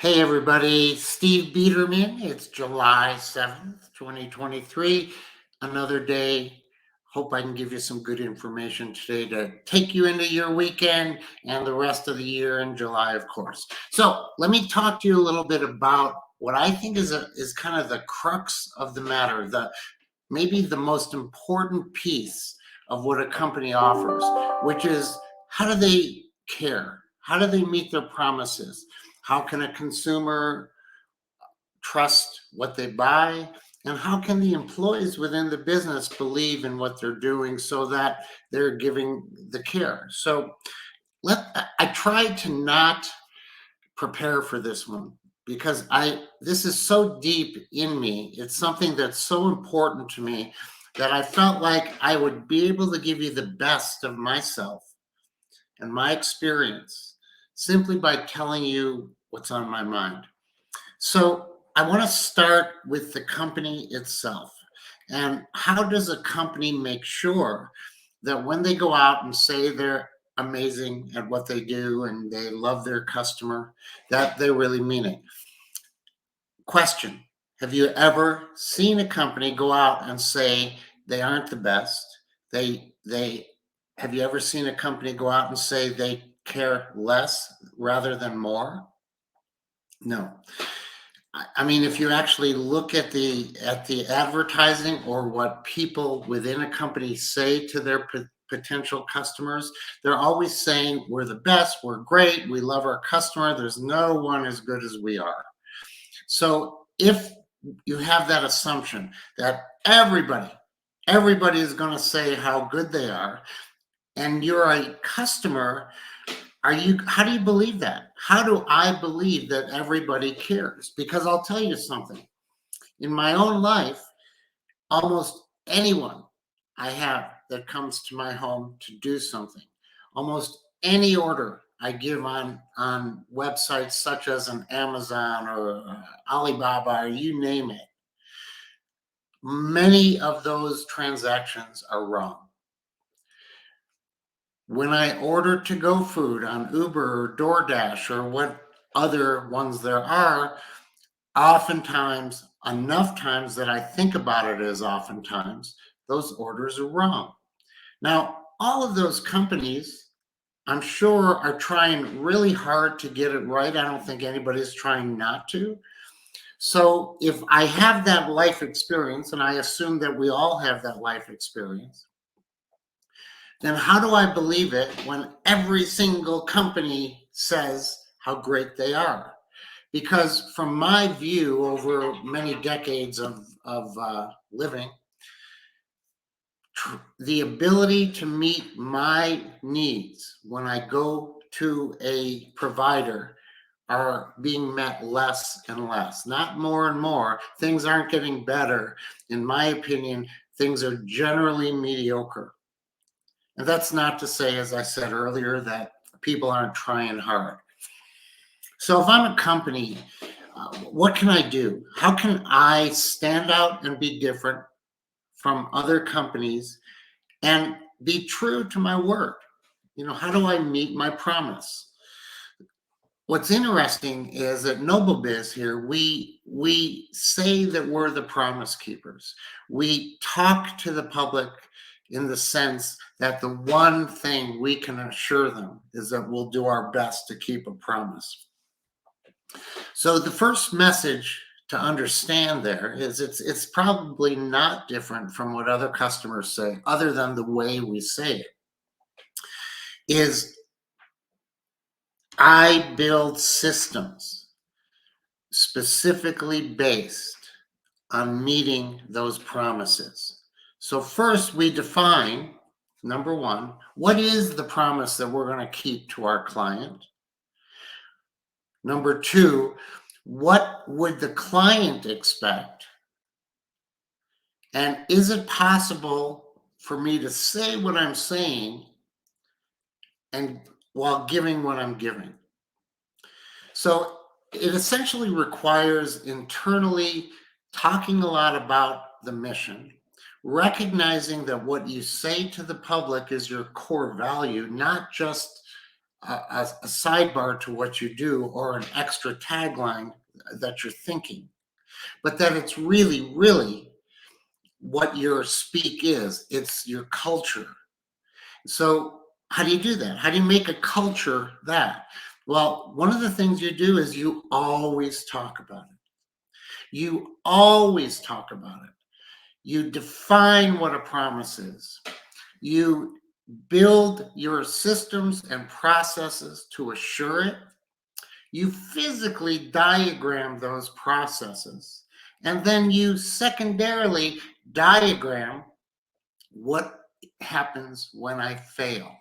Hey everybody, Steve Biederman. It's July 7th, 2023. Another day. Hope I can give you some good information today to take you into your weekend and the rest of the year in July, of course. So let me talk to you a little bit about what I think is kind of the crux of the matter, maybe the most important piece of what a company offers, which is how do they care? How do they meet their promises? How can a consumer trust what they buy? And how can the employees within the business believe in what they're doing so that they're giving the care? So I tried to not prepare for this one because this is so deep in me. It's something that's so important to me that I felt like I would be able to give you the best of myself and my experience simply by telling you what's on my mind. So I want to start with the company itself. And how does a company make sure that when they go out and say they're amazing at what they do and they love their customer, that they really mean it? Question: have you ever seen a company go out and say they aren't the best? They have you ever seen a company go out and say they care less rather than more? No. I mean, if you actually look at the advertising or what people within a company say to their potential customers, they're always saying we're the best, we're great, we love our customer. There's no one as good as we are. So if you have that assumption that everybody is going to say how good they are, and you're a customer, how do you believe that? How do I believe that everybody cares? Because I'll tell you something. In my own life, almost anyone I have that comes to my home to do something, almost any order I give on websites such as an Amazon or Alibaba or you name it, many of those transactions are wrong. When I order to go food on Uber or DoorDash or what other ones there are, oftentimes, enough times that I think about it as oftentimes, those orders are wrong. Now, all of those companies, I'm sure, are trying really hard to get it right. I don't think anybody's trying not to. So if I have that life experience, and I assume that we all have that life experience, then how do I believe it when every single company says how great they are? Because from my view over many decades of living, the ability to meet my needs when I go to a provider are being met less and less, not more and more. Things aren't getting better. In my opinion, things are generally mediocre. And that's not to say, as I said earlier, that people aren't trying hard. So if I'm a company, what can I do? How can I stand out and be different from other companies and be true to my word? How do I meet my promise? What's interesting is at Noble Biz here, we say that we're the promise keepers. We talk to the public in the sense that the one thing we can assure them is that we'll do our best to keep a promise. So the first message to understand there is it's probably not different from what other customers say, other than the way we say it, is I build systems specifically based on meeting those promises. So first we define, number one, what is the promise that we're going to keep to our client? Number two, what would the client expect? And is it possible for me to say what I'm saying and while giving what I'm giving? So it essentially requires internally talking a lot about the mission, recognizing that what you say to the public is your core value, not just a sidebar to what you do or an extra tagline that you're thinking, but that it's really, really what your speak is. It's your culture. So how do you do that? How do you make a culture that? Well, one of the things you do is you always talk about it. You always talk about it. You define what a promise is. You build your systems and processes to assure it. You physically diagram those processes. And then you secondarily diagram what happens when I fail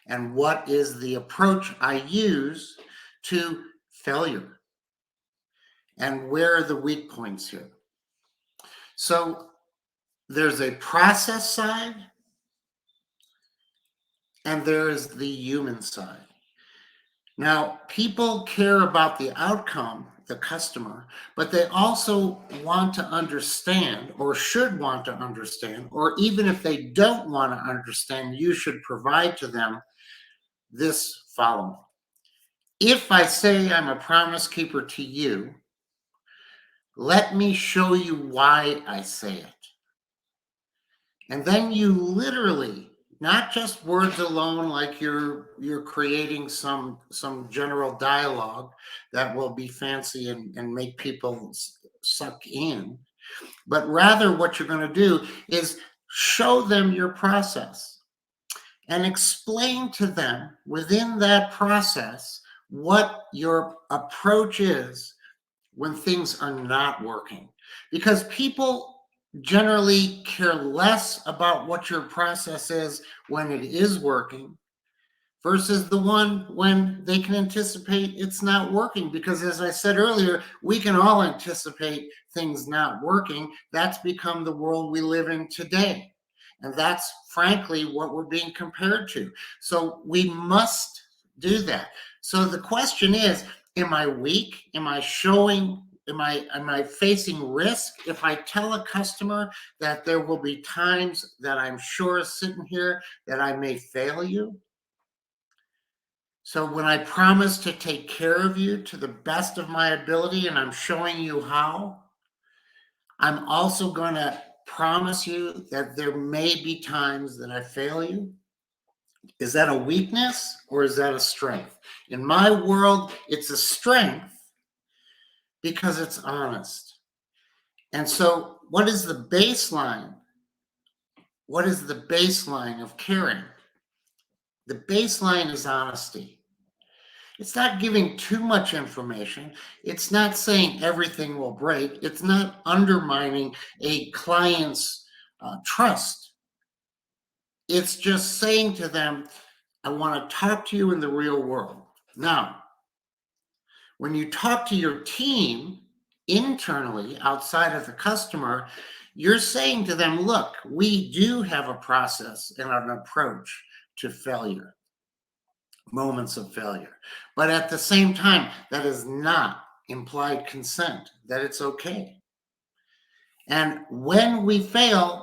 and what is the approach I use to failure and where are the weak points here. So there's a process side and there's the human side. Now, people care about the outcome, the customer, but they also want to understand or should want to understand, or even if they don't want to understand, you should provide to them this following. If I say I'm a promise keeper to you, let me show you why I say it. And then you literally, not just words alone, like you're creating some general dialogue that will be fancy and make people suck in, but rather what you're going to do is show them your process and explain to them within that process what your approach is when things are not working. Because people generally care less about what your process is when it is working versus the one when they can anticipate it's not working. Because as I said earlier, we can all anticipate things not working. That's become the world we live in today. And that's frankly what we're being compared to. So we must do that. So the question is, am I weak? Am I showing? Am I facing risk if I tell a customer that there will be times that I'm sure sitting here that I may fail you? So when I promise to take care of you to the best of my ability and I'm showing you how, I'm also going to promise you that there may be times that I fail you. Is that a weakness or is that a strength? In my world, it's a strength because it's honest. And so what is the baseline? What is the baseline of caring? The baseline is honesty. It's not giving too much information. It's not saying everything will break. It's not undermining a client's trust. It's just saying to them, I want to talk to you in the real world. Now, when you talk to your team internally outside of the customer, you're saying to them, look, we do have a process and an approach to failure, moments of failure. But at the same time, that is not implied consent, that it's okay. And when we fail,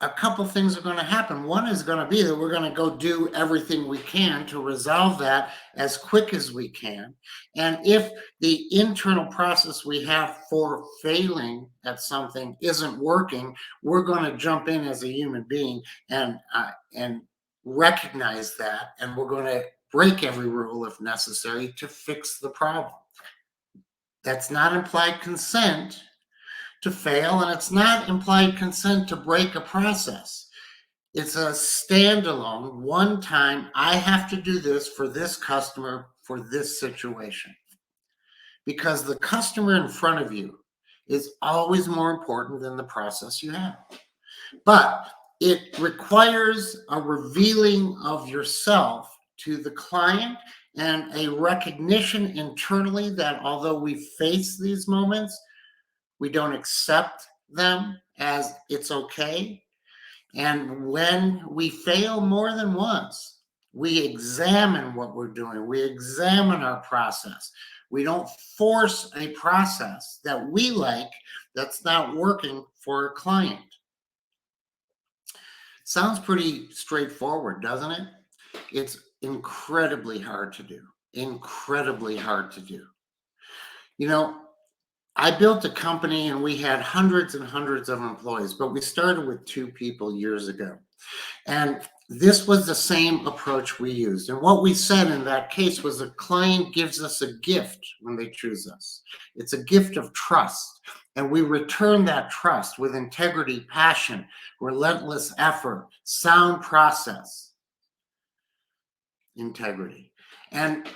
a couple things are going to happen. One is going to be that we're going to go do everything we can to resolve that as quick as we can. And if the internal process we have for failing at something isn't working, we're going to jump in as a human being and recognize that, and we're going to break every rule if necessary to fix the problem. That's not implied consent to fail, and it's not implied consent to break a process. It's a standalone, one time, I have to do this for this customer for this situation. Because the customer in front of you is always more important than the process you have. But it requires a revealing of yourself to the client and a recognition internally that although we face these moments, we don't accept them as it's okay. And when we fail more than once, we examine what we're doing. We examine our process. We don't force a process that we like that's not working for a client. Sounds pretty straightforward, doesn't it? incredibly hard to do. Incredibly hard to do. You know, I built a company and we had hundreds and hundreds of employees, but we started with 2 people years ago. And this was the same approach we used. And what we said in that case was a client gives us a gift when they choose us. It's a gift of trust. And we return that trust with integrity, passion, relentless effort, sound process, integrity. And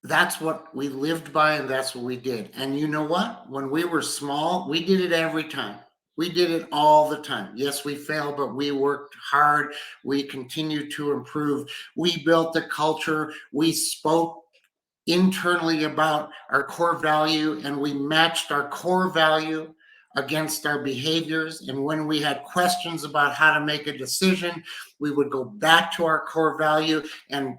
that's what we lived by and that's what we did. And you know what? When we were small, we did it every time. We did it all the time. Yes, we failed, but we worked hard. We continued to improve. We built the culture. We spoke internally about our core value and we matched our core value against our behaviors. And when we had questions about how to make a decision, we would go back to our core value and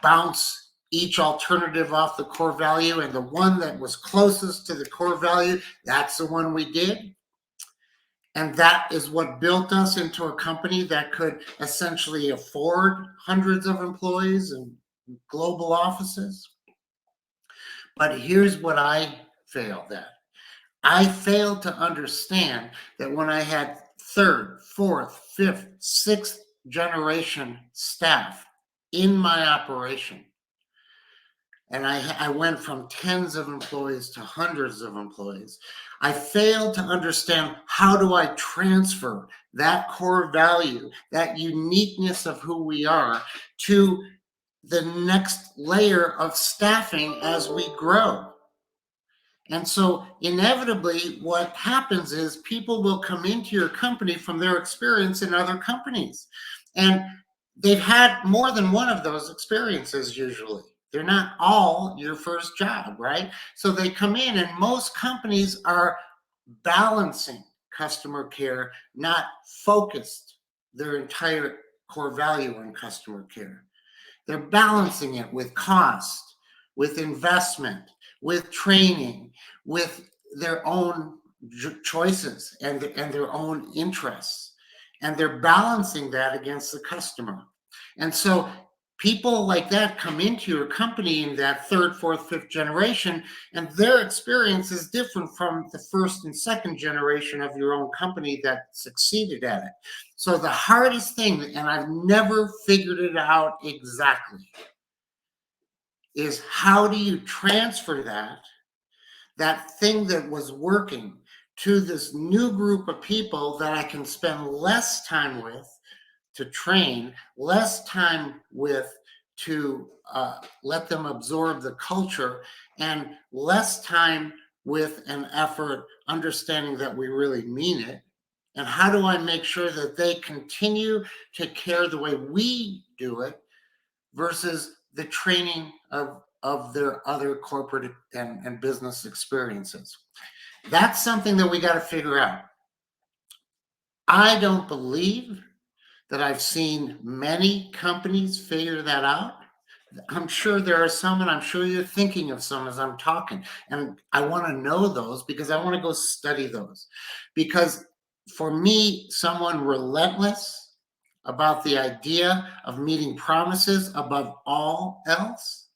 bounce each alternative off the core value, and the one that was closest to the core value, that's the one we did. And that is what built us into a company that could essentially afford hundreds of employees and global offices. But here's what I failed at. I failed to understand that when I had third, fourth, fifth, sixth generation staff in my operation, and I went from tens of employees to hundreds of employees, I failed to understand how do I transfer that core value, that uniqueness of who we are, to the next layer of staffing as we grow. And so inevitably what happens is people will come into your company from their experience in other companies. And they've had more than one of those experiences usually. They're not all your first job, right? So they come in and most companies are balancing customer care, not focused their entire core value on customer care. They're balancing it with cost, with investment, with training, with their own choices and their own interests. And they're balancing that against the customer. And so people like that come into your company in that third, fourth, fifth generation, and their experience is different from the first and second generation of your own company that succeeded at it. So the hardest thing, and I've never figured it out exactly, is how do you transfer that thing that was working to this new group of people that I can spend less time with to train, less time with to let them absorb the culture, and less time with an effort understanding that we really mean it. And how do I make sure that they continue to care the way we do it versus the training of their other corporate and business experiences? That's something that we got to figure out. I don't believe that I've seen many companies figure that out. I'm sure there are some, and I'm sure you're thinking of some as I'm talking. And I want to know those because I want to go study those. Because for me, someone relentless about the idea of meeting promises above all else,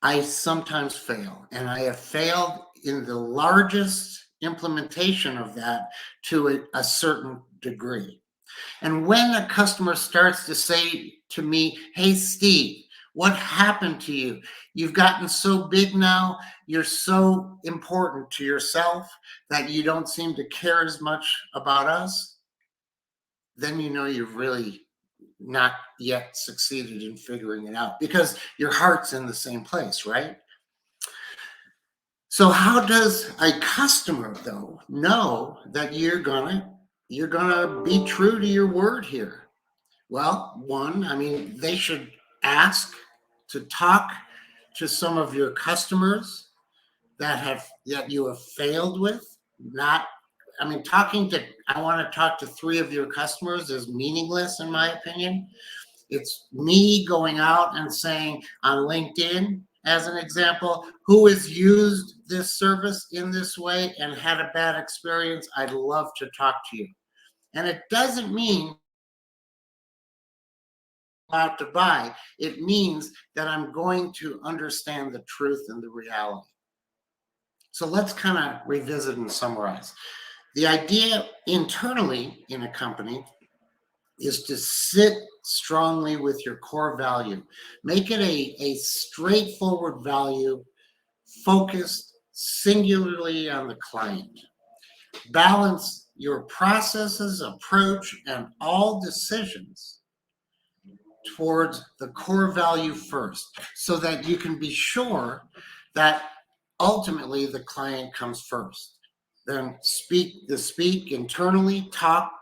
I sometimes fail. And I have failed in the largest implementation of that to a certain degree. And when a customer starts to say to me, hey, Steve, what happened to you? You've gotten so big now. You're so important to yourself that you don't seem to care as much about us. Then you know you've really not yet succeeded in figuring it out because your heart's in the same place, right? So how does a customer though know that you're gonna be true to your word here? Well, one, I mean, they should ask to talk to some of your customers that you have failed with. Not, I mean, I want to talk to 3 of your customers is meaningless in my opinion. It's me going out and saying on LinkedIn, as an example, who has used this service in this way and had a bad experience. I'd love to talk to you. And it doesn't mean about to buy. It means that I'm going to understand the truth and the reality. So let's kind of revisit and summarize. The idea internally in a company is to sit strongly with your core value. Make it a straightforward value, focused singularly on the client. Balance your processes, approach, and all decisions towards the core value first, so that you can be sure that ultimately the client comes first. Then speak internally, talk,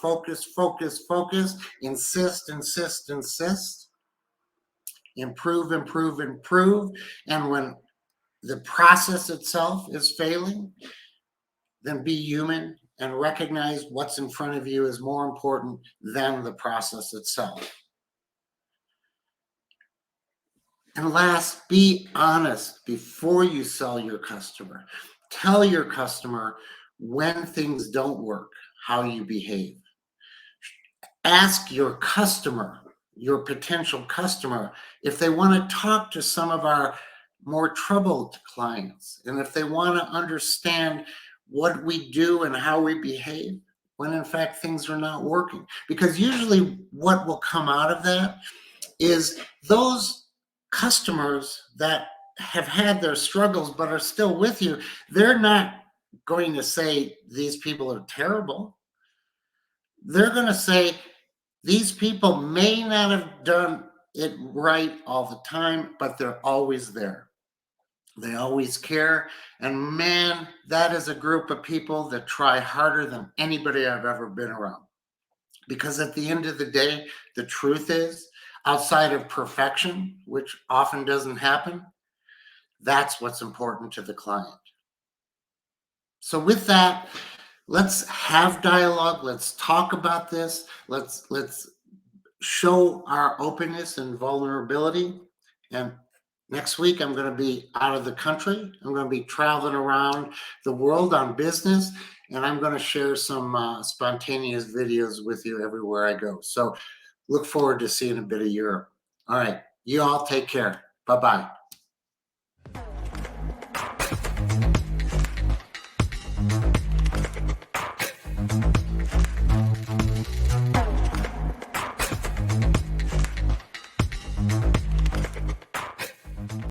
focus, focus, focus, insist, insist, insist, improve, improve, improve. And when the process itself is failing, then be human and recognize what's in front of you is more important than the process itself. And last, be honest before you sell your customer. Tell your customer when things don't work, how you behave. Ask your customer, your potential customer, if they want to talk to some of our more troubled clients, and if they want to understand what we do and how we behave when in fact things are not working. Because usually what will come out of that is those customers that have had their struggles but are still with you, they're not going to say these people are terrible. They're going to say these people may not have done it right all the time, but they're always there. They always care. And man, that is a group of people that try harder than anybody I've ever been around. Because at the end of the day, the truth is, outside of perfection, which often doesn't happen, that's what's important to the client. So with that, let's have dialogue. Let's talk about this. Let's show our openness and vulnerability. And next week, I'm going to be out of the country. I'm going to be traveling around the world on business, and I'm going to share some spontaneous videos with you everywhere I go. So look forward to seeing a bit of Europe. All right. You all take care. Bye-bye.